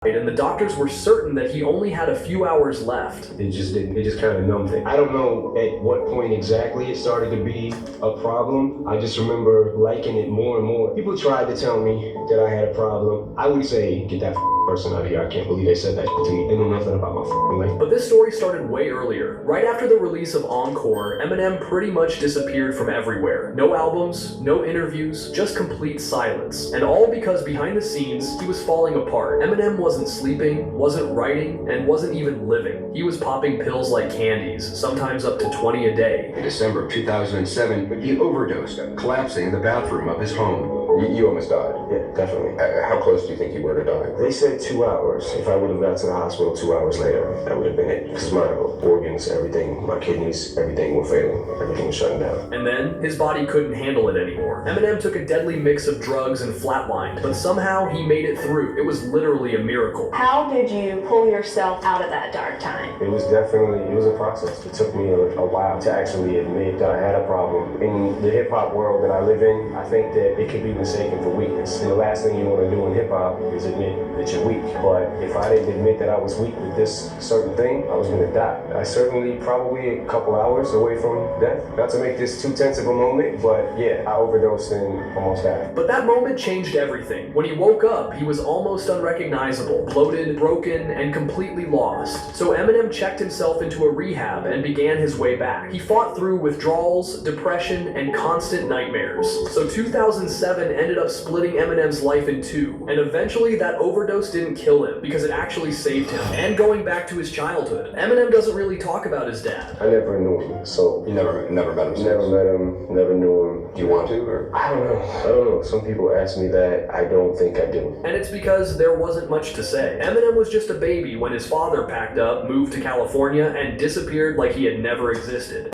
and the doctors were certain that he only had a few hours left. It just kind of numbed it. I don't know at what point exactly it started to be a problem. I just remember liking it more and more. People tried to tell me that I had a problem. I would say, get that person out of here. I can't believe they said that to me. They know nothing about my life. But this story started way earlier. Right after the release of Encore, Eminem pretty much disappeared from everywhere. No albums, no interviews, just complete silence. And all because behind the scenes, he was falling apart. Eminem wasn't sleeping, wasn't writing, and wasn't even living. He was popping pills like candies, sometimes up to 20 a day. In December of 2007, he overdosed, collapsing in the bathroom of his home. You almost died. Yeah, definitely. How close do you think you were to dying? They said 2 hours. If I would have got to the hospital 2 hours later, that would have been it. Because my organs, everything, my kidneys, everything were failing. Everything was shutting down. And then, his body couldn't handle it anymore. Eminem took a deadly mix of drugs and flatlined, but somehow he made it through. It was literally a miracle. How did you pull yourself out of that dark time? It was a process. It took me a while to actually admit that I had a problem. In the hip-hop world that I live in, I think that it could be mistaken for weakness. And the last thing you want to do in hip-hop is admit that you're weak. But if I didn't admit that I was weak with this certain thing, I was going to die. I certainly probably a couple hours away from death. Not to make this too tense of a moment, but yeah, I overdosed and almost died. But that moment changed everything. When he woke up, he was almost unrecognizable, bloated, broken, and completely lost. So Eminem checked himself into a rehab and began his way back. He fought through withdrawals, depression, and constant nightmares. So 2007 ended up splitting Eminem's life in two, and eventually that overdose didn't kill him because it actually saved him. And going back to his childhood, Eminem doesn't really talk about his dad. I never knew him, so You never met him since? never met him, never knew him. Do you want to, or? I don't know. Some people ask me that. I don't think I do. And it's because there wasn't much to say. Eminem was just a baby when his father packed up, moved to California, and disappeared like he had never existed.